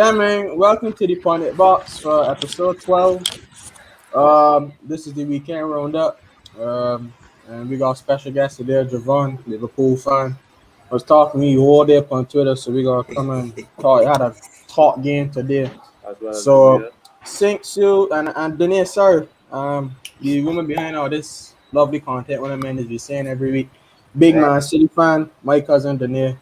Yeah, man. Welcome to the Pundit Box for episode 12. This is the weekend roundup. And we got special guest today, JAVONE, Liverpool fan. I was talking to you all day up on Twitter, so we gonna come and talk. I had a talk game today. As well as So, thanks you and Danae, sir. The woman behind all this lovely content, what I mean is we saying every week. Big Man City fan, my cousin Danae,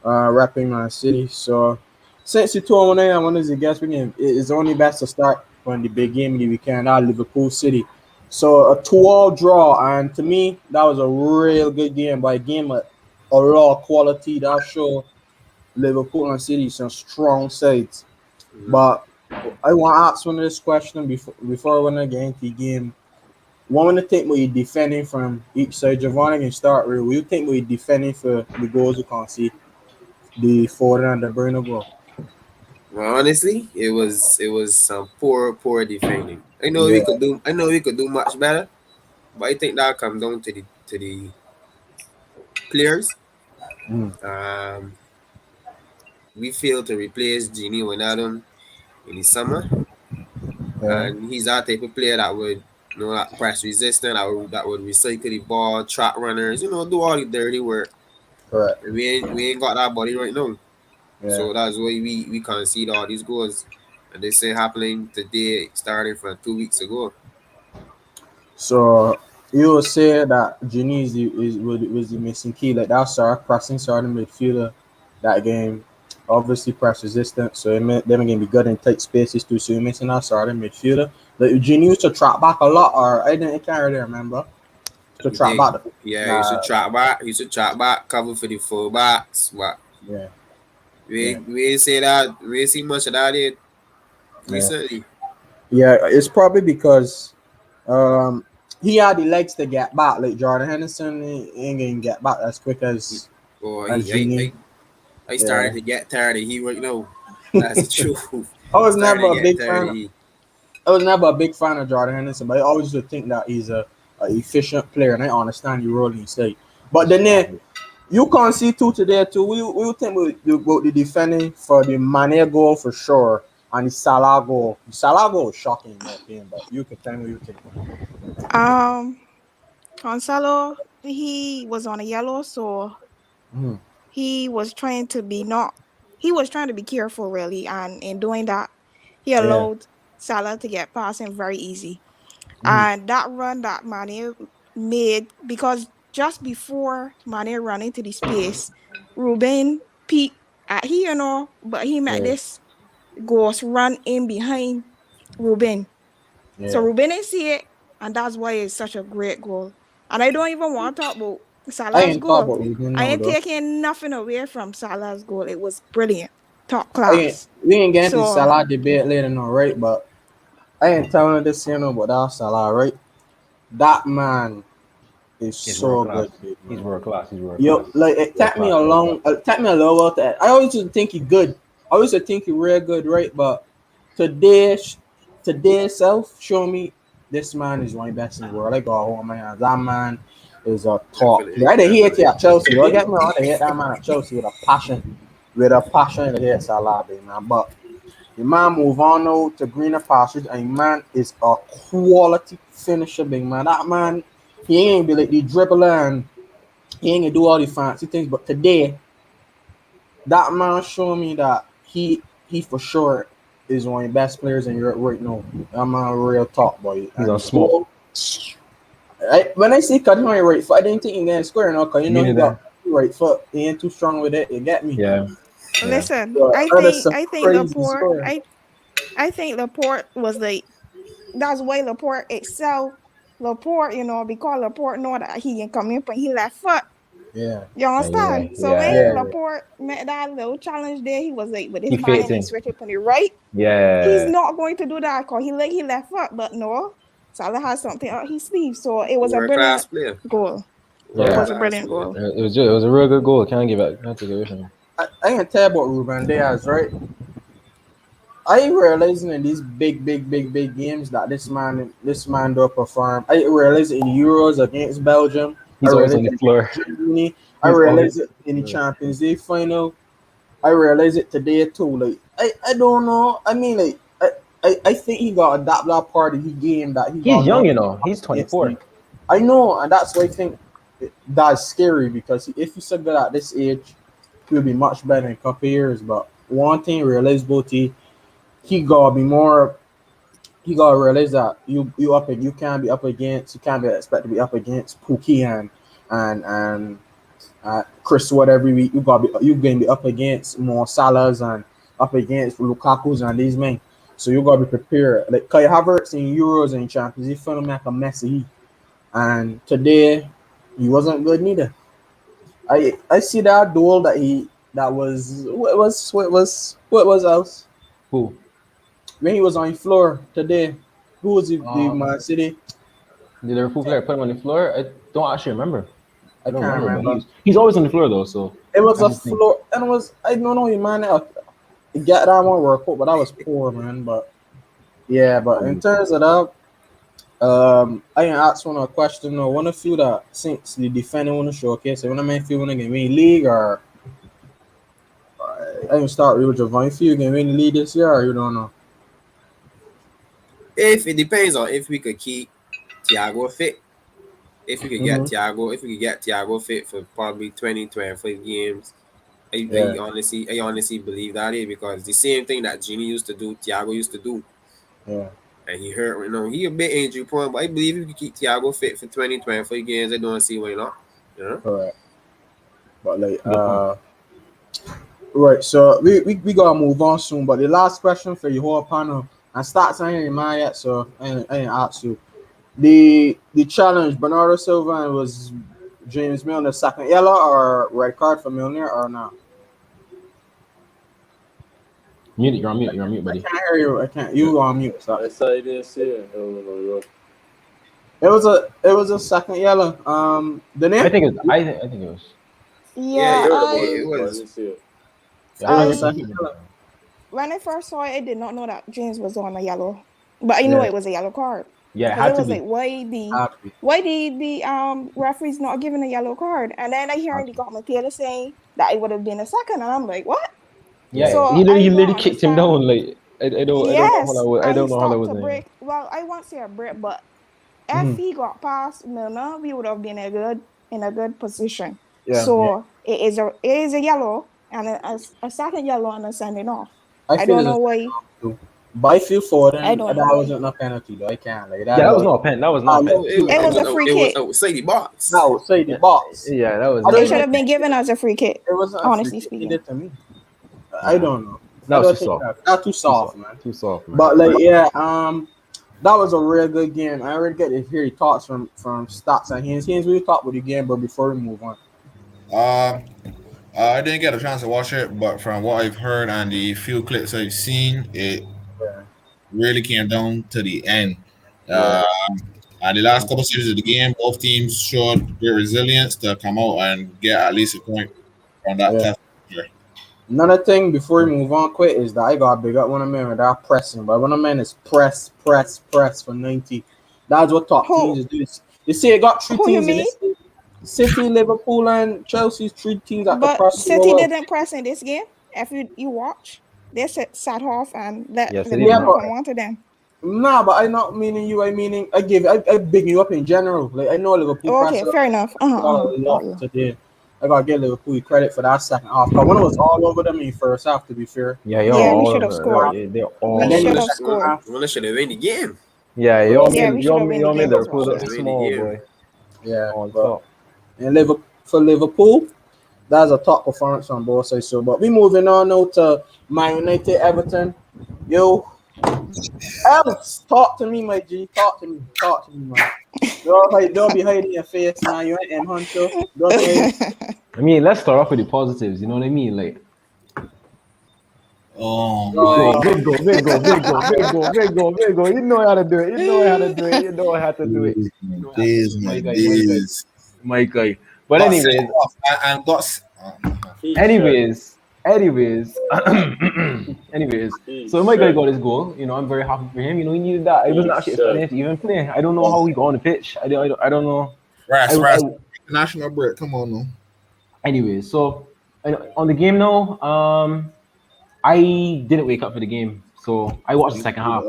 rapping Man City. So since you told me I wanted to guess, it's only best to start when the big game of the weekend at Liverpool City. So a 2-all draw, and to me that was a real good game. By a game of a lot of quality that show Liverpool and City some strong sides. But I want to ask one of this question before I want to get into the game. What want to think what you're defending from each side? Giovanni can start with. What you think what you're defending for the goals you can't see? The Ford and the Bruno goal. Well, honestly, it was some poor defending. Yeah. I know we could do much better, but I think that comes down to the players. Mm. We failed to replace Gini Wijnaldum in the summer, Yeah. and he's that type of player that would that press resistant, that would recycle the ball, track runners, do all the dirty work. Correct. We ain't got that body right now. Yeah. So that's why we concede all these goals. And this ain't happening today, starting from 2 weeks ago. So you will say that Gini was the missing key. Like that start pressing starting midfielder that game. Obviously press resistant, so them gonna be good in tight spaces too. So you're missing that starting midfielder. Like Gini used to trap back a lot, or I can't really remember. To trap back. Yeah, you should trap back. You should trap back, cover for the full backs. But yeah. We ain't say that. We ain't see much of that yet recently. Yeah, it's probably because he had the legs to get back. Like Jordan Henderson, he ain't gonna get back as quick as Gini. I started to get tired of he right now. That's the truth. I was never a big fan. I was never a big fan of Jordan Henderson, but I always used to think that he's a efficient player, and I understand you rolling state. But then you can't see two today too. We think about the defending for the Mane goal for sure, and the Salah goal. The Salah goal was shocking in my opinion, but you can tell me what you think. Gonzalo, he was on a yellow, so he was trying to be careful really, and in doing that, he allowed Salah to get past him very easy. And that run that Mane made, because just before Mane ran into the space, Ruben peeked at but he made this ghost run in behind Ruben. Yeah. So Ruben didn't see it, and that's why it's such a great goal. And I don't even want to talk about Salah's goal. I ain't taking nothing away from Salah's goal. It was brilliant. Top class. We ain't getting to Salah debate later on, right? But I ain't telling this about that Salah, right? That man is so good. He's world class. Yo, like it took me a little while. I always used to think he's good. I always used to think he's real good, right? But today itself show me this man is one of the best in the world. I got hold my hands. That man is a top. I didn't hate you at Chelsea. Don't get me wrong. I hate that man at Chelsea with a passion. To hate Salah, man. But the man move on now to greener pastures, and the man is a quality finisher, big man. That man, he ain't be like the dribbler, and he ain't gonna do all the fancy things. But today, that man showed me that he for sure is one of the best players in Europe right now. That man a real top boy. He's on smoke. When I see cut him on your right foot, I didn't think he gonna score now, cause he got right foot. He ain't too strong with it. You get me? Yeah. Listen, I think Laporte was that's why Laporte excel. Laporte, because Laporte know that he can come in but he left foot. Yeah. You understand? When Laporte met that little challenge there, he was like with his mind and switch up on the right. Yeah. He's not going to do that because he left foot, but no. Salah has something up his sleeve. So it was a brilliant goal. Yeah. It was a brilliant goal. It was a real good goal. Can't take it away from him. I can tell about Ruben Diaz, right? I realizing in these big games that this man do perform. I realize in Euros against Belgium. He's always on the floor. I realize it in the Champions League final I realized it today too. Like I don't know. I mean, like I think he got adapt that part of the game that he got He's young, done you know. He's against the- 24. I know, and that's why I think that's scary because if he's so good at this age, he'll be much better in a couple years. But one thing I realized about he gotta be more. He gotta realize that you can't be up against, you can't be expected to be up against Pookie and Chris Wood every week. You gonna be up against more Salahs and up against Lukaku's and these men. So you gotta be prepared. Like Kai Havertz in Euros and Champions, he felt like a messy. And today he wasn't good neither. I see that duel that was what was else Who? when he was on the floor today. Who was the Man City? Did the Liverpool player put him on the floor? I don't actually remember. I I don't can't remember, but remember. he's always on the floor though. So It was a that's his thing. floor, and it was I don't know, man. I get that one workout, but that was poor, man. But yeah, but in terms of that, I can ask one a question. No, one of you that since the defender want to showcase, so when I mean if you want to get win league or I can start with Javon. If you can win the league this year, or you don't know. If it depends on if we could keep Thiago fit. If we could get Mhm. Thiago fit for probably 20, 25 games, Yeah. I honestly believe that is because the same thing that Genie used to do, Thiago used to do. Yeah. And he hurt, he a bit injury prone, but I believe if we could keep Thiago fit for 20, 25 games, I don't see why not. You know? Correct. But like Good point. right, so we gotta move on soon. But the last question for your whole panel and starts I ain't in mind yet, so I ain't ask you. The challenge Bernardo Silva was James Milner second yellow or red card for Milner or not? Mute it. You're on mute. You're on mute, I buddy. can't hear you. I can't. You on mute. So. I saw you didn't see it. No. It was a second yellow. The name. I think it. I think it was. Yeah, Yeah, it, Heard about it, it, it but I was. didn't see it. Yeah, It was a I second yellow. when I first saw it, I did not know that James was on a yellow, but I knew Yeah. it was a yellow card. Yeah, it Because had it to was be. like, Happy. why the referees not giving a yellow card? And then I hearing the commentator saying that it would have been a second, and I'm like, what? Yeah, So he I don't literally kicked him understand. down. Like I don't know how Yes, that was. I and he don't know how that stopped was. to break. Well, I won't say a break, but if Mhm. he got past Milner, we would have been in a good position. Yeah. So it is a yellow and a second yellow and a sending off. I I feel don't it's know a why. too. But I feel for I them don't that know why. wasn't a penalty though. I can't like Yeah, that was look. not a pen. That was not a pen. It was a free kick. It was outside the box. That would say the box. Yeah, that was I don't It not. should even have been think given as a free kick. it wasn't a free Honestly kick. He speaking. did to me. I don't know. That I was don't too think soft. that's too soft, man. Too soft, man. But like, yeah, that was a real good game. I already get to hear your thoughts from STAXX and Haynes. Haynes, we talk about the game, but before we move on, I didn't get a chance to watch it, but from what I've heard and the few clips I've seen, it yeah, really came down to the end. yeah, And the last couple series of the game, both teams showed their resilience to come out and get at least a point from that yeah. test. Another thing before we move on quick is that I got big up one of men without pressing, but one of men is press for 90. That's what top Who teams do. You see, it got three who you teams in mean? this. City, Liverpool, and Chelsea's three teams that could But press you City well. didn't press in this game. If you watch, they sat off and let Yeah, City Yeah, Liverpool but come on to them. nah, but I not meaning you. I meaning I big you up in general. Like I know Liverpool Oh, press okay, a fair enough. lot today. I gotta give Liverpool credit for that second half. But when it was all over them in first half, to be fair. Yeah, Yeah, we all should have over. scored. They're all. And We then should the have second scored. half, Well, should have win the game. Yeah, Yeah, we should have win the y'all made game as Liverpool well. look Yeah. small, boy. yeah. On But top. and for Liverpool, that's a top performance on both sides. So, but we moving on now to Man United, Everton. Yo, Alex, talk to me, my G. Talk to me, man. Don't be hiding your face, man. You ain't M Hunter. Don't be hiding. I mean, let's start off with the positives. You know what I mean? Like, Oh Uh, my big goal. You know how to do it. You know how to do it. days, my days. My guy. But Got anyways, sent off and got. anyways. So my guy got his goal. You know, I'm very happy for him. You know, he needed that. I wasn't actually expecting him to even play. I don't know how he got on the pitch. I don't know. Rest, I- national break. Come on, no. Anyways, so And on the game now, I didn't wake up for the game, so I watched the second half.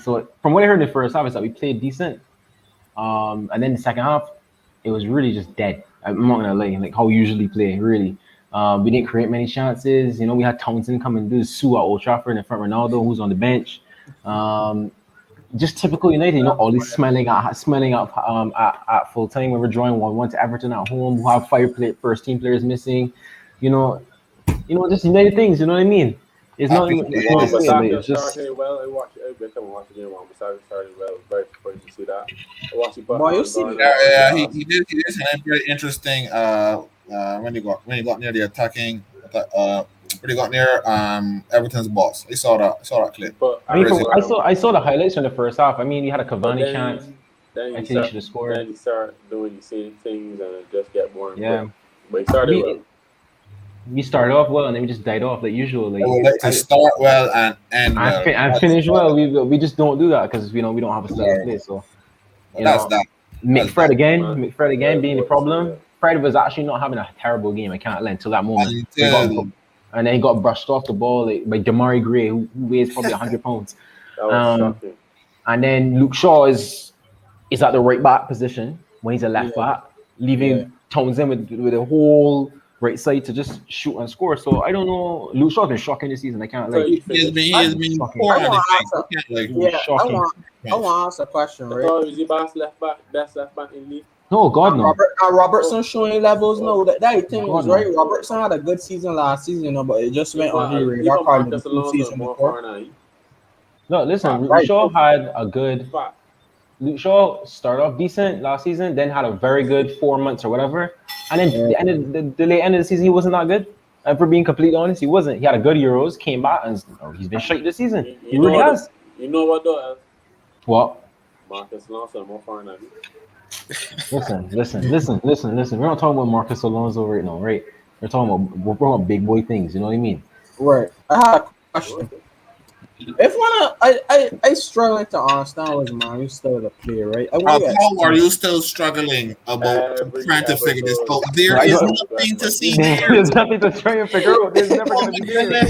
So from what I heard in the first half is that we played decent, and then the second half, it was really just dead. I'm not gonna lie, like how we usually play, really. We didn't create many chances. You know, we had Townsend come and do Sue at Old Trafford in front of Ronaldo, who's on the bench. Just typical United, you know, always smelling up at full time when we're drawing 1-1 to Everton at home, who have first team players missing. You know, just United things. You know what I mean? It's not Happy even. It's not days. saying, but Basaka it's just. started well. I watched every time I watched the game. Basaka started well. Very surprised to see that. I watched him put Boy, you hands see, on Yeah, him. he did something very interesting. When he got near the attacking, when he got near Everton's boss, I saw that clip. But I mean, Crazy. I saw the highlights from the first half. I mean, you had a But Cavani chance. then I you think he start should have scored. doing the same things and it just get boring. Yeah. But he started We, well. we started off well and then we just died off like usual. I would like to start well and end well. I finished well. We just don't do that because we don't have a style of play. So But you that's know, that. McFred again. Man. McFred again being the Yeah, problem. Fred was actually not having a terrible game. I can't lie until that moment. Until And then he got brushed off the ball like by Damari Gray, who weighs probably 100 pounds. That was shocking. And then Luke Shaw is at the right back position when he's a left back, leaving Townsend with a whole right side to just shoot and score. So I don't know. Luke Shaw's been shocking this season. I can't So like. he has been Shocking. poor I on the want game. to He can't, like, yeah, Shocking. I want to ask a question, I right? thought he was the best left back in the league. No, God no. Robertson showing levels. No, that thing God, is no. right. Robertson had a good season last season, you know, but it just went on the radar Even card Marcus the Alonso season more before. foreign than No, listen. Luke Right. Shaw had a good. fact. Luke Shaw started off decent last season, then had a very good 4 months or whatever, and then the late end of the season he wasn't that good. And for being completely honest, he wasn't. He had a good Euros, came back, and he's been shite this season. He You know really what? has. You know what though? What? Marcus Alonso more foreign than Listen. We're not talking about Marcus Alonso right now, right? We're talking about big boy things. You know what I mean? Right. I had a question. If I struggling to understand was man, you still the player, right? I want to How are you still struggling about trying to figure this out? There is nothing to see there. There's nothing to try and figure out. There's never gonna be there.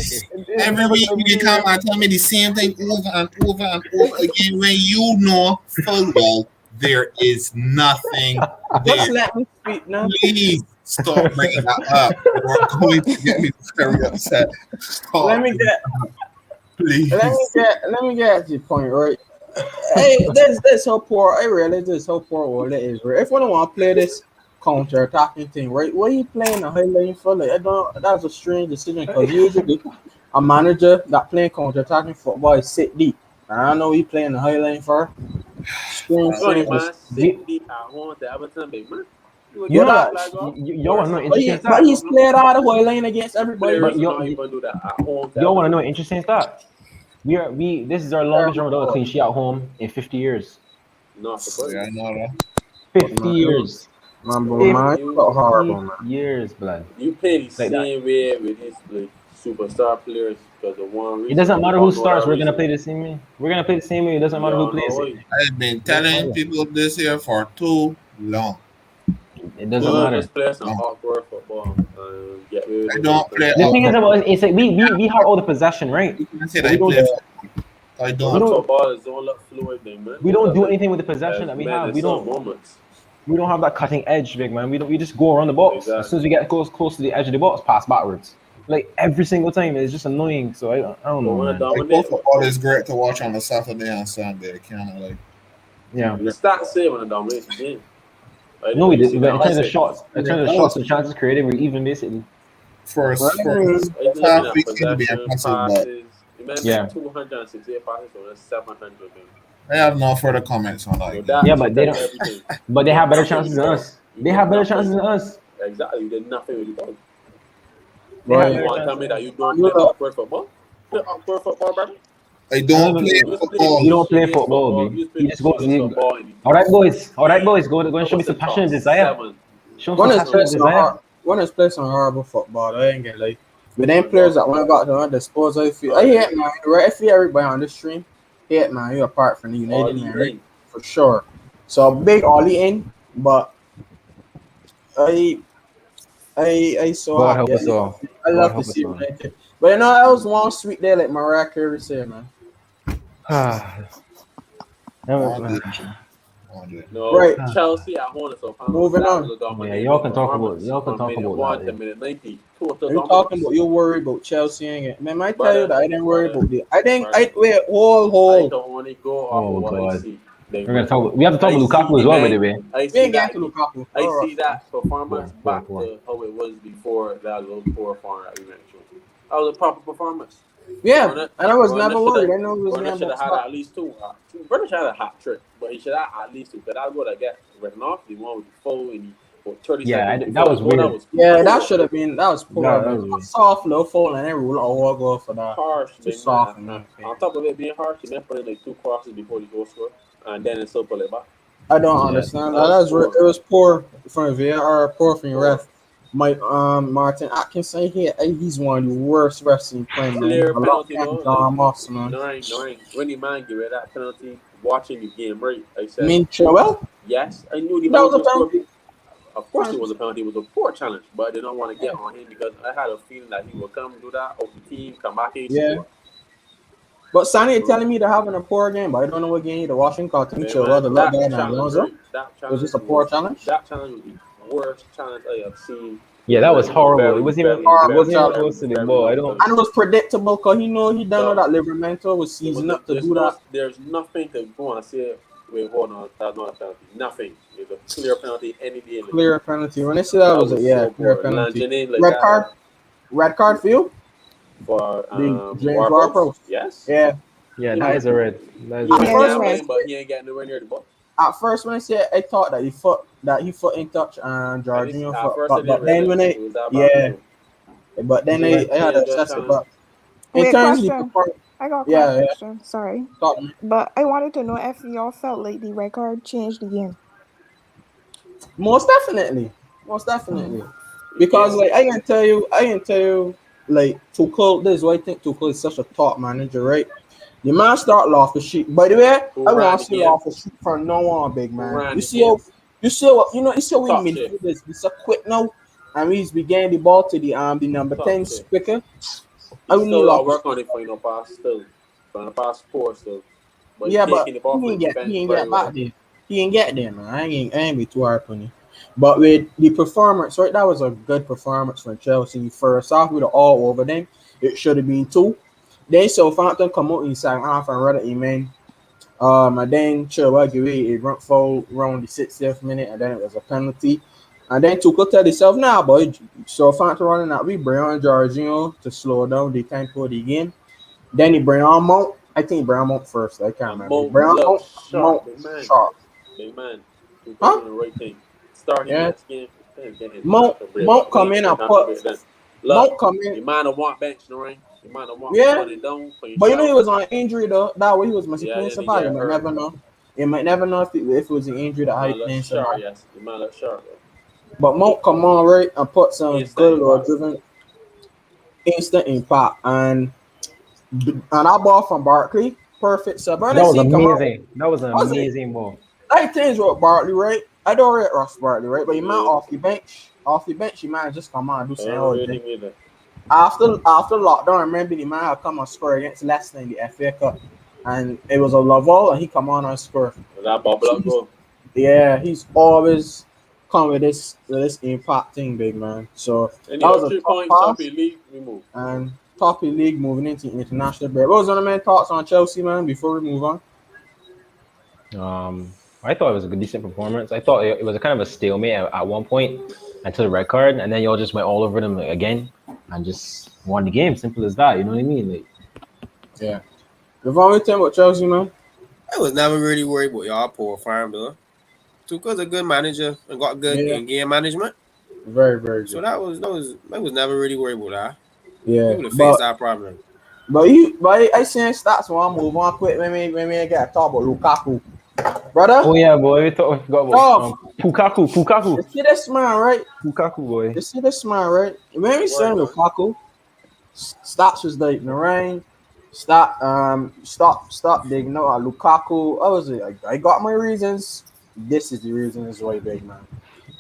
Every week you come and tell me the same thing over and over and over again when you know full well there is nothing Just there. let me speak now. Please stop bringing that up. You're going to get me very upset. Stop. Let me get Please. let me get at your point, right? Hey, this how poor I realize this how poor all it is, right? If one want to play this counter attacking thing, right? What are you playing a high line for? Like, I don't that's a strange decision because usually a manager that playing counter attacking football is sit deep. And I know he playing the high line for strange. man. Sit deep at home to Everton, big man. You know that you want to know interesting But stat. he's played out of high line against everybody. Players But not even do that at home. You want to know an interesting stat? This is our longest run without a clean sheet at home in 50 years. Not surprised. Yeah, I know that. 50 years. Man, bro, man, you got horrible, man. Years, blood. You play the Like same that. way with these like superstar players because of one reason. It doesn't matter You who don't know starts. that We're gonna reason. play the same way. We're gonna play the same way. It doesn't matter who plays it. I've been telling people this here for too long. It doesn't matter. Just play some hardcore football. Get rid of I don't play. The thing is about it's like we have all the possession, right? You can say that I play. I don't. Football is all up fluid thing, man. We don't do anything with the possession that we have. We don't have that cutting edge, big man. We just go around the box. Exactly. As soon as we get close to the edge of the box, pass backwards. Like every single time, it's just annoying. So I don't know, man. Like, football is great to watch on a Saturday and Sunday. Kind of like. Yeah. The stats say when the dominate the game. Like, No, we did. see But in that terms of outside. shots, and chances created, we're even basically. First Like, half we seem to be possession, impressive, but passes. Imagine Yeah. 268 passes, so that's 700. I have no further comments on So that. Yeah, but they don't- everything. But they have better chances than us. They have better chances than us. Exactly. You did nothing with the ball. They have Right. You better want to tell chances. me that you don't play awkward football? Play awkward football, bro. I don't play football. You don't play football, B. You just go to the. All right, boys. Go and show me some passion and desire. Show One me is some passion and desire. playing some horrible football. I ain't gonna lie. But them players that want got to their disposal, I hate man. Right, I feel everybody on this stream hate man. You apart from the United man, right? For sure. So big Ollie in, but I I so God happy. help us all. I God love to help see us all. United. But you know, I was one sweet day like Mariah Carey said, man. Ah, One yeah, day. One day. No, Right. Chelsea at home is so powerful. Moving That was on. a dominating y'all can talk about performance y'all can from talk minute about one that. to Yeah. minute 90. Total Are you talking dominance. about you worried about Chelsea and man, I tell you Brother, that I didn't worry brother, about it. I think brother. I wait I hold. can only go off of Oh what I God, see. Big we're gonna man. talk. We have to talk I about see Lukaku the as well, by the man. way. I We see ain't that. getting to Lukaku. I All right. see that performance Go on, back go on. to how it was before that little poor form that we mentioned. That was a proper performance. Yeah, Burnett, and I was Burnett never should have, worried. I know he was Burnett getting should have bounced had back. at least two. Burnett should have had a hat trick, but he should have at least two. Because that's what I get written off. The one with the foul and the 30 Yeah, seconds that before the was goal. That weird. was Yeah, that poor. should have been that was poor, That man. was weird. Soft little fall and then rule all go for that. Harsh, Too big man. soft in my opinion. On top of it being harsh, he then put in like two crosses before the goal score, and then it's still pull it back. I don't Yeah, understand. That was poor. It was poor from VAR, poor from your Poor. ref. Mike Martin Atkinson here, he's one of the worst refs in playing, man. Clear A lot penalty of though. Like, John Moss, man. no, when the man give it that penalty, watching the game right, I I said mean, well, yes. I knew the that man was was a going to score. penalty. Of course, it was a penalty. It was a poor challenge, but I did not want to get on him because I had a feeling that he would come do that out the team, come back and Yeah. score. But Sonny is telling me they're having a poor game, but I don't know what game they're watching. Cause I think Man, well, the that lockdown and challenge, Alonso. right? That Was challenge this a poor challenge? was the worst challenge I have seen. yeah, In that was like horrible. It very, wasn't even very, Horrible it wasn't very, even challenge. very, close to the very ball. I long don't. time. And it was predictable because he done know Dog, that Livermento was it was season up to there's do that. nothing to go and say. Wait, hold on, that's not a penalty. Nothing. It's a clear penalty any day in the game. Clear penalty. When they see that That was a was yeah, so clear poor. penalty. Langenet like Red that card, red card for you? for The James Ward-Prowse. Ward-Prowse. Yes. Yeah. Yeah, You that know, is a red. That is He a at been red. first when I gambling, said but he ain't getting nowhere near the ball. at first when I said I thought that he foot in touch and Jorginho At foot, first, I didn't but then realize when it I was that bad yeah, too. but then I had to Dangerous assess it. challenge. But in Wait, terms of the question. performance, I got a yeah, question. Sorry. talk to me. But I wanted to know if y'all felt like the record changed the game. Most definitely, most Oh. definitely, The because game, like I can tell you, like Tuchel. This is why I think Tuchel is such a top manager, right? The man start off the sheet. By the way, who I ran want the to see game, off the sheet from now on, big who man. ran the game, You see what you see we top shit, midfielders. We so quick now, and we began the ball to the number top 10 shit. quicker. I He will need still got off the work sheet. on it for pass still, trying to pass poor still, but he Yeah, but taking the ball from the defense he ain't very get well. back there. He ain't get there, man. I ain't be too hard on you. But with the performance, right, that was a good performance from Chelsea. First off, with the all over them, it should have been two. Then Southampton come out in second half and read it, man. And then Chilwell give it a run foul around the 60th minute, and then it was a penalty. And then Tuchel tell himself, nah, boy, Southampton running that we bring on Jorginho to slow down the tempo of the game. Then he bring on Mount. I think he bring on Mount first. I can't And remember. He Mo bring on look Mount sharp, big man, sharp. big man. He was Huh? doing the right thing. Start him Yeah. next game. Then get his Mount international break, Mount but we come ain't in get and international put break then. Look, Mount come in. you might have want bench, no ring. You might have want Yeah. running down for But you know he yourself. was on injury though. That way he was must be Yeah, playing then he somebody. You get might hurt. never know. You might never know if it was an injury You that might he look playing sharp, somebody. yes. You might look sharp, though. But Mount come on right and put some Instant good or impact. driven instant impact and that ball from Barkley, perfect sub. When I That was see him come out, amazing. That was an was it? amazing ball. I things with Barkley, right? I don't rate Ross Barkley, right? But he might Yeah. off the bench, he might just come on and do I something don't all really day. mean that. After lockdown, I remember the man had come and score against Leicester in the FA Cup, and it was a Laval, and he come on and score. That bubble up goal. Yeah, he's always come with this impact thing, big man. So that Anyhow, was a 3 tough points, top of pass the league, we move. and top of the league moving into international break. What was one of my thoughts on Chelsea, man? Before we move on, I thought it was a good, decent performance. I thought it was a kind of a stalemate at one point until the red card, and then y'all just went all over them again and just won the game. Simple as that. You know what I mean? Like, yeah. Before we talk about Chelsea, man. I was never really worried about y'all poor farm though. Tuchel's a good manager and got good Yeah, in-game management. very very So good. I was never really worried about that. We Yeah, would have faced that problem. but I saying stats when I move on quick when we get to talk about Lukaku, brother. oh yeah, boy, we forgot about Oh, Pukaku, you see this man, right? Pukaku, boy. You see this man, right? When we saying Word, Lukaku, stats was like in the rain. Stop digging out Lukaku. I got my reasons. This is the reasons why, big man.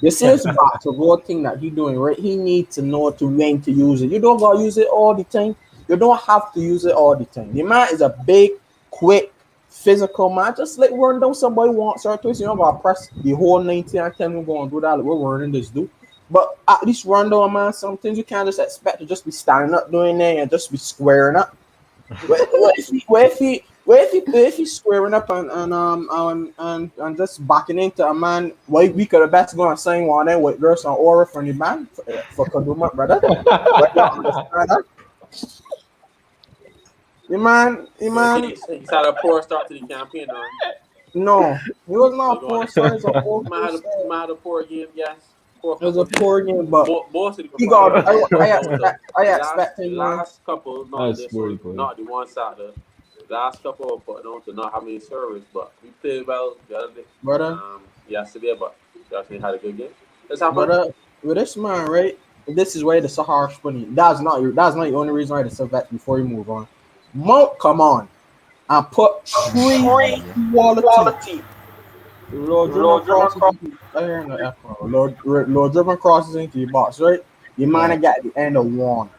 You see this back to goal thing that he doing, right? He needs to know to when to use it. You don't gotta use it all the time. You don't have to use it all the time. The man is a big, quick, physical man. Just like run down somebody wants or twice. You don't gotta press the whole 90 and 10 we're gonna do that. Like we're running this do. But at least run down, man. Some things you can't just expect to just be standing up doing there and just be squaring up. If he's squaring up and just backing into a man, we could have best go and sign one then with girls on aura from the man for Kaduma, brother. But you understand that? The man. He's had a poor start to the campaign. No, he was not poor. Sorry, it's a poor. Had a poor game, yes. It was a poor game, but most of the he got. I expect him. Last couple, not That's this one, not the one side. The last couple of putting on to not have any service, but we played well the other day. Brother. Yesterday, but we actually had a good game. Let's have Brother, with this man, right? This is why the Sahara funny. That's not the only reason why the subject before you move on. Mount, come on, and put three quality. Lord driven crosses into the box, right? The man got the end of one.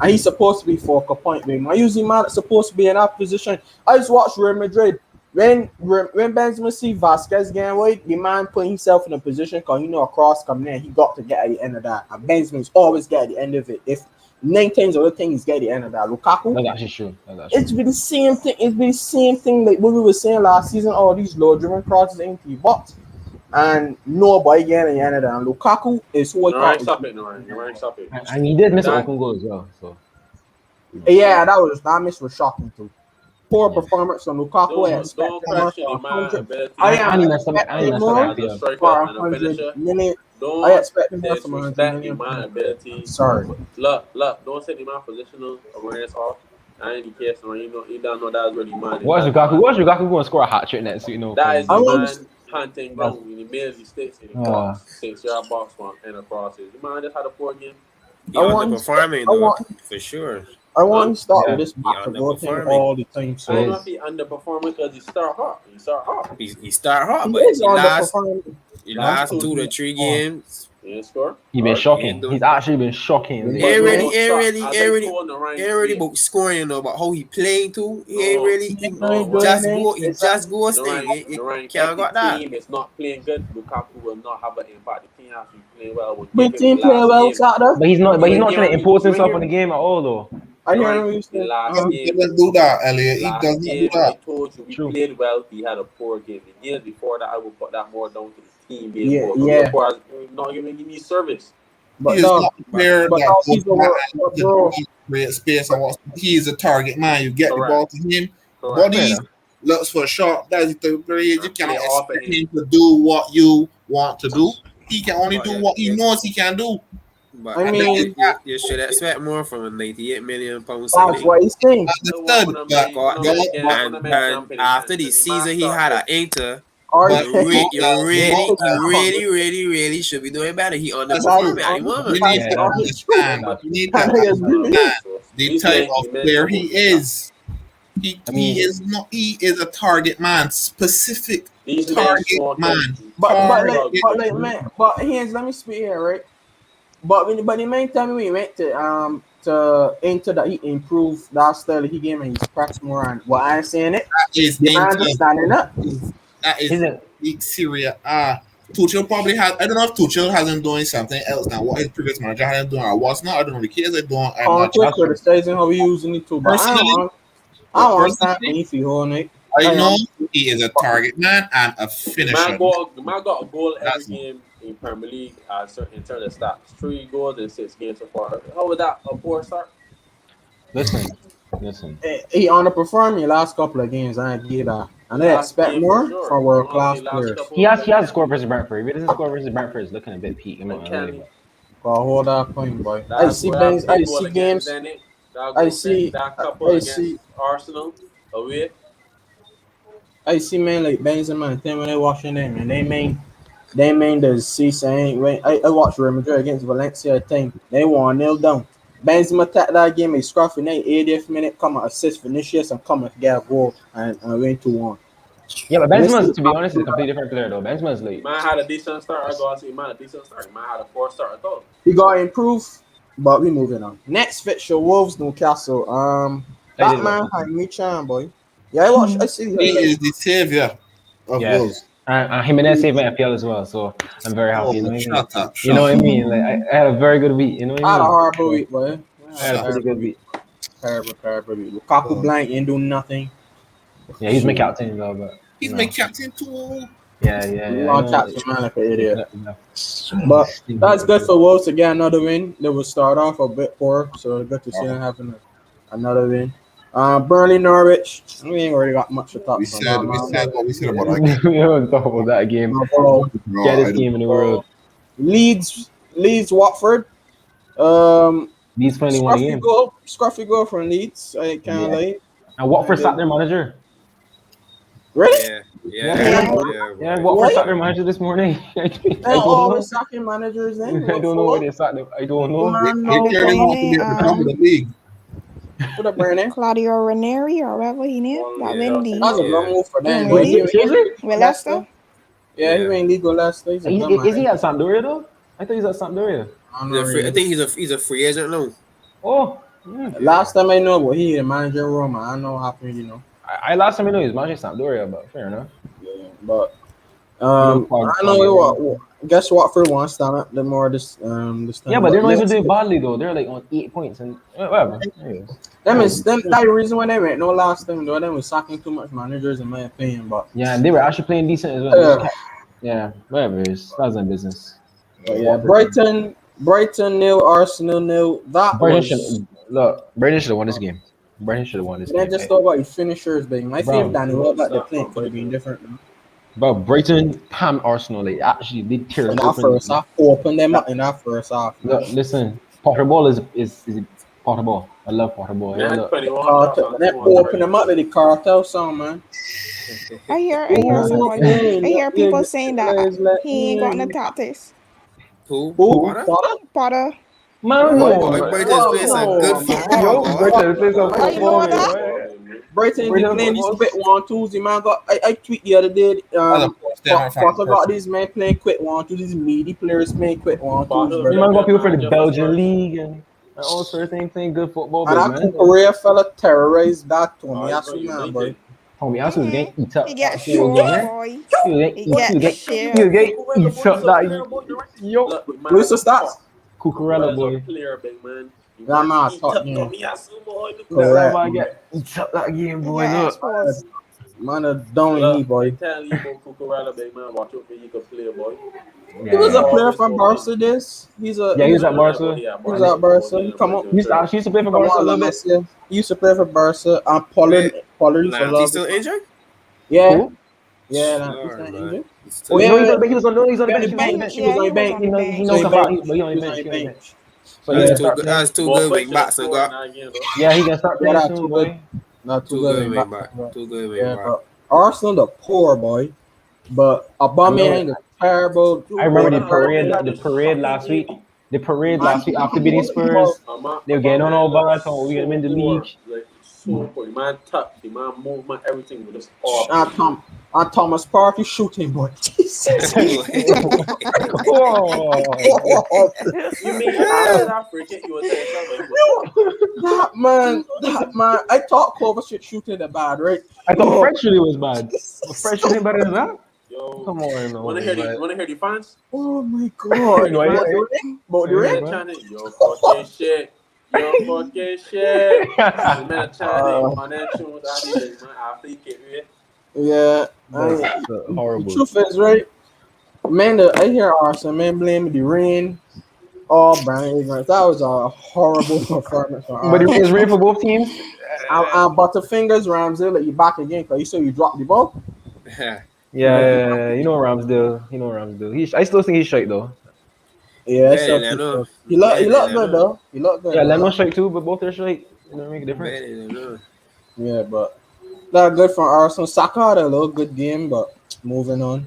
And he's supposed to be focal point, man. I usually man supposed to be in that position. I just watched Real Madrid. When Benzema see Vasquez getting away, the man put himself in a position because a cross coming in, he got to get at the end of that. And Benzema's always get at the end of it. If 9 times out of 10 he's get at the end of that. Lukaku, That's actually true. It's been the same thing. It's been the same thing like what we were saying last season. All these low driven crosses into the box. And nobody getting at the end of that. And Lukaku is who stop it. And he did miss an open goal as well. So yeah, that miss was shocking too. Poor performance from Lukaku. I expect him for 100 million. Sorry. Look, don't say the man positional awareness off. I ain't the case, you don't know that's really man. What's Lukaku going to score a hat trick next week? That is the man hunting ground in the middle of the sticks in the box, 6-yard box one and across it. The man just had a poor game. For sure. I want to start with this back to go thing all the time. So I don't know if he underperforming because he start hot. He start hot, but the last 2 to 3 games. He's been shocking. He's actually been shocking. He ain't really about scoring, but how he playing too. He ain't really just go stay. Can't got that. Team is not playing good. Lukaku will not have an impact. The team has to play well. But team playing well, Saturday. But he's not trying to impose himself on the game at all, though. I hear him. He doesn't do that, Elliot. He doesn't do that. I told you, we played well. He had a poor game. The years before that, I would put that more down to the team being poor. Yeah. Not even give me service. But he's not a player that create space. He is a target man. You get the ball to him. Bodies looks for a shot. That's the period. You cannot expect him to do what you want to do. He can only do what he knows he can do. But I mean, you should expect more from a £98 million signing. That's what he's saying. And after the season he had at Inter, you really should be doing better. He underperformed at the moment. You need to understand the type of player he is. He is a target man, specific target man. But here's let me speak here, right? But the main time we went to Inter that he improved that style he gave and he's practiced more and what I'm saying it is the man is standing up. That is big Syria. Tuchel probably has. I don't know if Tuchel hasn't doing something else now. What his previous manager hasn't done or what's not. I don't know. The kids are doing. I'm not criticizing how we using it too. But I don't want that anything whole night. I know he is a target man and a finisher. Man got a goal every game in Premier League in terms of stats. 3 goals in 6 games so far. How was that a poor start? Listen. He underperformed the last couple of games. I get that. And I expect more from world class players. He has scored versus Brentford. If he doesn't score versus Brentford, it's looking a bit peak. Hold that point, boy. I see games. I see Arsenal away. I see men like Benzema and them when they watching them and they mean the saying when I watched Real Madrid against Valencia team. They 1-0 down. Benzema attacked that game, a scruff in the 80th minute, come and assist Vinicius and come and get a goal and win 2-1. Yeah, but Benzema's, to be honest, is a completely different player though. Benzema's like man had a decent start. I go see man a decent start. Man had a 4-star I thought. He got improved, but we moving on. Next fixture, Wolves Newcastle. That man had me charm, boy. Yeah, I see. He is the savior of Wolves. Jimenez saved my FPL as well, so I'm very happy. Shut up. You know what I mean? Like I had a very good week. You know what I mean? I had a horrible week, boy. I had a pretty good week. Terrible week. Lukaku blank ain't doing nothing. Yeah, he's my captain though, but he's my captain too. Yeah. I'll captain man like an idiot. But that's good for Wolves to get another win. They will start off a bit poor, so good to see them having another win. Burnley, Norwich. We ain't already got much to talk about. We said what we said about that game. We don't talk about that game. Deadest game in the world. Leeds, Watford. Leeds finally won the game. Scruffy goal from Leeds. I can't lie. And Watford sacked their manager. Really? Yeah. Watford sacked their manager this morning. I don't know. Sacking managers then. I don't know where they sacked them. I don't know. They clearly want to be at the top of the league. What up, Brandon? Claudio Ranieri or whatever he named. That went deep. That's a wrong move for them. With Leicester? Yeah, he ain't legal Leicester. Is he at Sampdoria though? I thought he's at Sampdoria. I think he's a free agent now. Oh. Last time I know, but he the manager in Roma. I know what happened, you know. I last time I know he was managing Sampdoria, but fair enough. Yeah, but I know guess Watford wants to stand up the more this time. Yeah, but they're not even doing badly though. They're like on 8 points and whatever. That's the reason why they went no last time though. They was sacking too much managers in my opinion. But yeah, and they were actually playing decent as well. Yeah, whatever it is. That's their business. But yeah, Brighton 0, Arsenal 0. Brighton should have won this game. Brighton should have won this game. Then just thought about your finishers, baby. My favorite Danny Welbeck, the play could have been different. But Brighton pam Arsenal, they actually did tear them open. First half, open them up in that first half. Look, listen, Potter Ball is Potter Ball. I love Potter Ball. Yeah, open them up to the Cartel song, man. I hear people saying that he ain't got no tactics. Who? Potter. Man, Brighton's playing some good football. Brighton plays some football. Brighton playing these quick 1-2s. The man got I tweet the other day. Potter got these men playing quick 1-2s. These meaty players playing quick 1-2s. You man got people for the Belgian league and all sorts of things playing good football. And that Korea fella terrorized that Tomiyasu man, boy. Tomiyasu was getting eat up. He get shit, boy. He get eat up that. Yo, who's the stats? Cucurella, boy. That man talking. That man get eat up that game, boy. Look. Man, don't eat, boy. Tell you about Cucurella, big man. Watch out for you can play, boy. He was a player from Barca. He was at Barca. He was at Barca. He come up. He used to play for Barca a little bit. He used to play for Barca. And Pollard used to love. He's still injured? Yeah. Cool. Yeah, he's still injured. Oh, yeah, he was on the bench. He was on the bench. He knows about it, but he on the bench. So that's too good wing backs I got. Yeah, he can start playing soon, boy. Not too good wing back. Too good wing back. Arsenal the poor boy, but Aubameyang is terrible. I remember the parade last week. The parade last week after beating Spurs, they were getting on all bad. So we get them in the league. So man, touch, the man movement, everything with us all. And Thomas Partey shooting, boy. Jesus. You mean that freaking you that man. I thought Kovacic shooting the bad, right? I thought Fred shooting was bad. Fred shooting better than that? Yo, come on, no. Wanna hear the fans? Oh my god. About the red channel. Yo, fucking shit. Man, yeah, horrible. The truth is, right, man. I hear Arsenal man blame the rain. Oh, Brian ignorance. That was a horrible performance. But it was rain for both teams. Butterfingers Ramsey let you back again because you saw you dropped the ball. Yeah, you know Ramsdale. I still think he's straight though. Yeah, he look good though. He look good. Yeah, Leno's straight too, but both are straight. You know, make a difference. Yeah, but not good for Arsenal. Saka had a little good game, but moving on.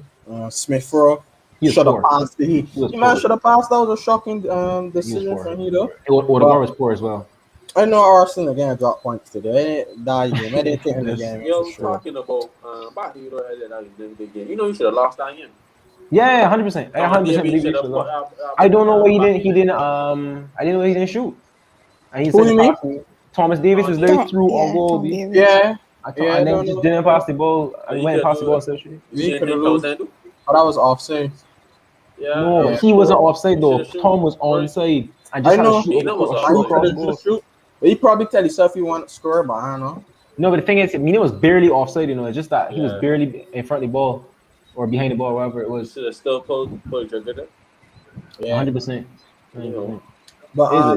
Smith Rowe should have passed. He should have passed. That was a shocking decision from him though. Odegaard was poor as well. I know Arsenal again drop points today. That game, I didn't think in the game. Yo, talking about back to you know that was a big game. You know you should have lost that game. Yeah, 100%. I 100% believe you should have. I don't know why he didn't. He didn't. I didn't know he didn't shoot. And he Who said you mean? Thomas Davis was literally through on goal. Yeah. And then just didn't pass the ball. And went and passed the ball. He could have lost. Oh, that was offside. Yeah. No, he wasn't offside though. Tom was onside. I just had to shoot across goal. He probably tell himself he wanted to score, but I don't know. No, but the thing is, Mina was barely offside. You know, it's just that he was barely in front of the ball or behind the ball, whatever it was. Should have still pulled trigger there. Yeah, 100%. But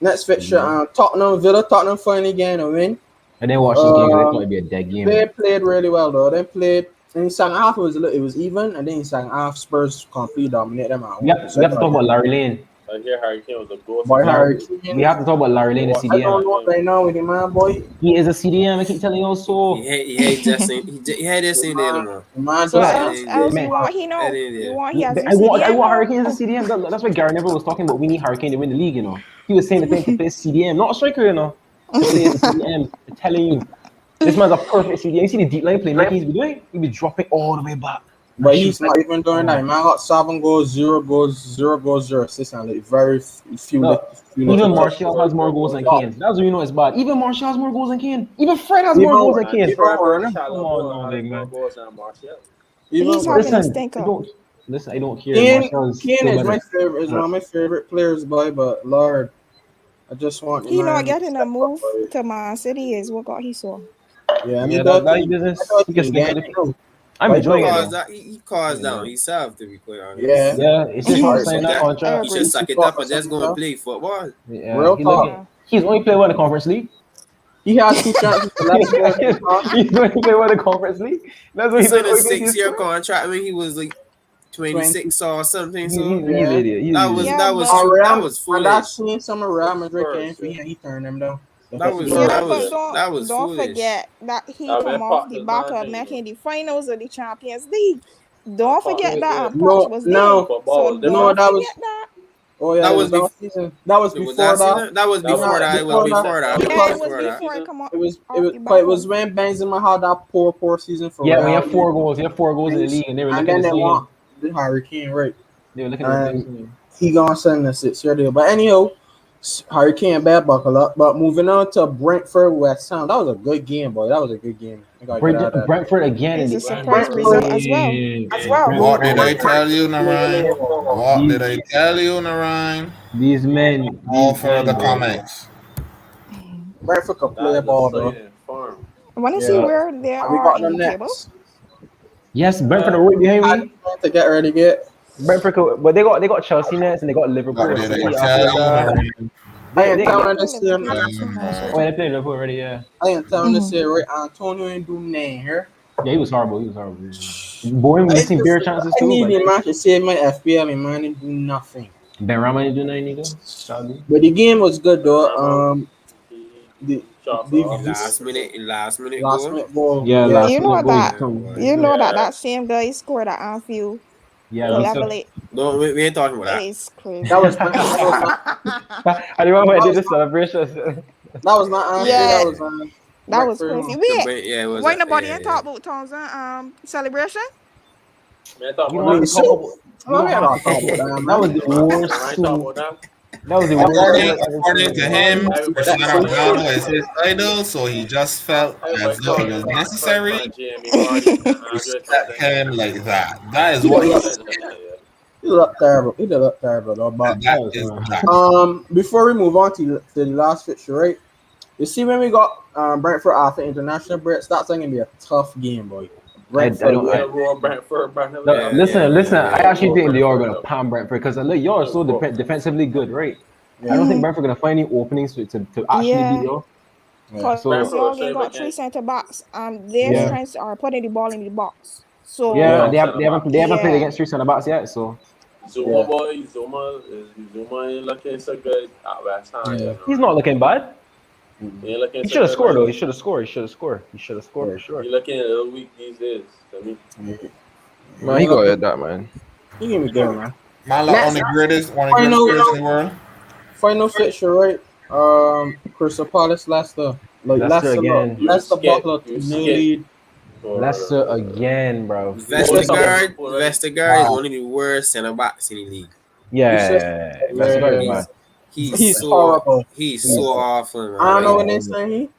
next fixture, Tottenham Villa. Tottenham finally getting a win. And then watch this game. They thought it'd be a dead game. They played really well though. They played. In the second half, it was even, and then in the second half, Spurs completely dominated them. We have to talk about Larry Lane. I hear Harry Kane was a goal. We have to talk about Larry Lane, the CDM. I don't know right now with him, man, boy. He is a CDM. I keep telling you so. He had this in there, man. I want Hurricane as a CDM. That's what Gary Neville was talking about. We need Hurricane to win the league, you know. He was saying the thing to play CDM, not a striker, you know. CDM, I'm telling you. This man's a perfect CDM. You see the deep line play like he's been doing? He'll be dropping all the way back. But he's not even doing that. Man got 7 goals, 0 goals, 0 assists, and like very few. Even Martial has more goals than Kane. That's what you know it's bad. Even Martial has more goals than Kane. Even Fred has more goals than Kane. He's having a stinker. Listen, I don't care. Kane is my favorite. Is one of my favorite players, boy. But Lord, I just want. He not getting a move to Man City is what got he saw. Yeah, I mean that business. He can stay with the I'm enjoying it. He caused down himself, to be quite honest. Yeah. It's just hard to sign that contract. He should suck it up and just go and play football. Yeah, real talk. He's only played one in the Conference League. He has 2 chances to last year. He's only played one in the Conference League. That's what he signed a 6-year contract when he was like 26 or something. So he's an idiot. That was foolish. I've seen some of Real Madrid came for him. He turned them down. That was don't foolish. Forget that he come off the back of making the finals of the Champions League. Don't forget that approach was there. So don't forget that. Oh yeah, that was before that. That was before that. It was before that. It was when Benzema had that poor season for. Yeah, we have 4 goals. He had 4 goals in the league, and they were looking at the Harry Kane, right? They were looking at the he gonna send us 6-year deal. But anyhow, Harry Kane bad buckle up. But moving on to Brentford West Ham, that was a good game, boy. That was a good game. Brentford again is a surprise result as well. What did I tell you, Narayan? What did I tell you, Narayan? These men. All for the comments. Brentford can play ball though. I want to see where they are in the table. Yes, Brentford are right behind me. To get ready to get. Brentford, but they got Chelsea next and they got Liverpool. I ain't telling this year. Oh, they played Liverpool already, yeah. I ain't telling this year, right? Antonio ain't do nothing here. Yeah, he was horrible. Boy, we missing bare chances too. I need the match to save my FPL, and man didn't do nothing. Ben Rama didn't do nothing either. But the game was good though. The last minute goal. Yeah, you know that same guy scored at Anfield. Yeah, no, we ain't talking about that. It's crazy. That was. I remember I did the celebration. That was not. Yeah, that was crazy. Wait, nobody ain't talk about Townsend celebration. That was the worst. That was the worst. According to him, Cristiano Ronaldo is his idol, so he just felt as though it was necessary to respect him like that. That is what he said. He looked terrible. Though. But before we move on to the last fixture, right? You see, when we got Brentford after international break, that's going to be a tough game, boy. Listen. I actually think they are going to palm Brentford because you are so defensively good, right? Yeah. I don't think Brentford going to find any openings to actually beat you. Because Brentford got 3 centre backs, and their strengths are putting the ball in the box. So they haven't played against 3 centre backs yet. So Zuma is looking so good at West Ham. He's not looking bad. He should have scored though. He should have scored for sure. You're looking a little weak these days. Man, he got that, man. He gave me good, man. Mala on the greatest players in the world. final fixture, right? Crystal Palace, Leicester. Like Leicester again. Leicester buckler to nil lead. Leicester again, bro. Vestergaard is one of the worst centre backs in the league. Yeah, Vestergaard is bad. He's horrible. He's so awful, man. I don't know what they're saying.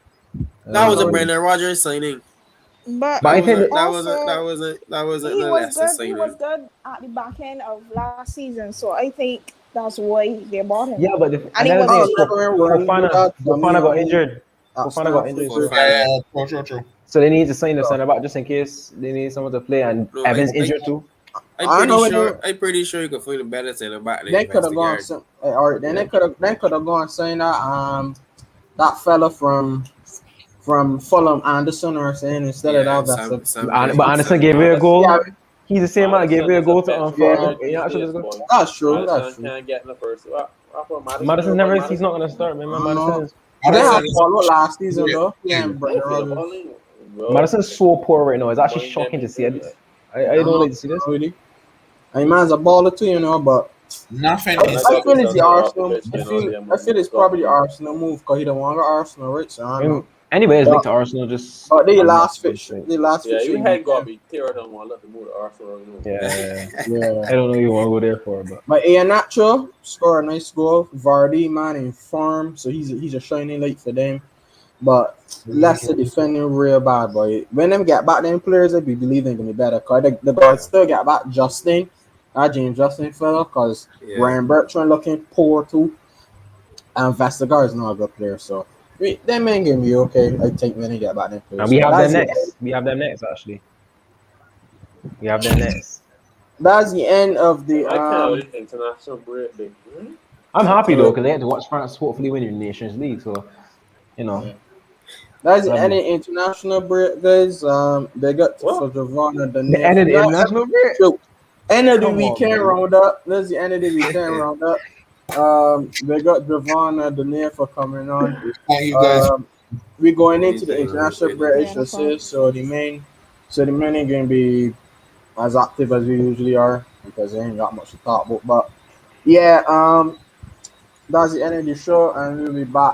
That was a Brendan Rodgers signing. But I think that wasn't he was good. He was good at the back end of last season, so I think that's why they bought him. Yeah, but Fofana got injured. Fofana got injured. So they need to sign the centre back just in case they need someone to play, and Evans injured too. I'm pretty sure you could find a better centre back. They could have gone. Then they could have gone saying that fella from Fulham, Anderson, or saying instead of that. But Anderson gave away a goal. Yeah, he's the same man. Gave away a goal to That's true. Can't get in the first. Madison's never. He's not gonna start, man. Madison. They have followed last season though. Madison's so poor right now. It's actually shocking to see it. I don't like to see this. Really. I mean, man's a baller too, but nothing. I feel it's the Arsenal. I feel it's probably the Arsenal move because he don't want to Arsenal, right? So I don't know. Anyway, it's linked to Arsenal. Just but they last fixture. You had got to be teared on one. Let them move to Arsenal. Yeah. I don't know you want to go there for, but Iheanacho scored a nice goal. Vardy, man, in form, so he's a shining light for them. But Leicester defending real bad, boy. When them get back, them players, they be believing gonna be better. Cause the guys still get back Justin, that James Justin fella, cause Ryan Bertrand looking poor too, and Vestergaard is not a good player. So them men gonna be okay. I think when they get back, them players. And we have them next. We have them next, actually. We have them next. That's the end of the international break. I'm happy though, because they had to watch France hopefully win the Nations League. So that's the end of international break, guys. They got for JAVONE the end of the international break. End of the weekend roundup. That's the end of the weekend roundup. They got JAVONE the name for coming on. We're going into the international break, so the main ain't gonna be as active as we usually are because they ain't got much to talk about. But that's the end of the show, and we'll be back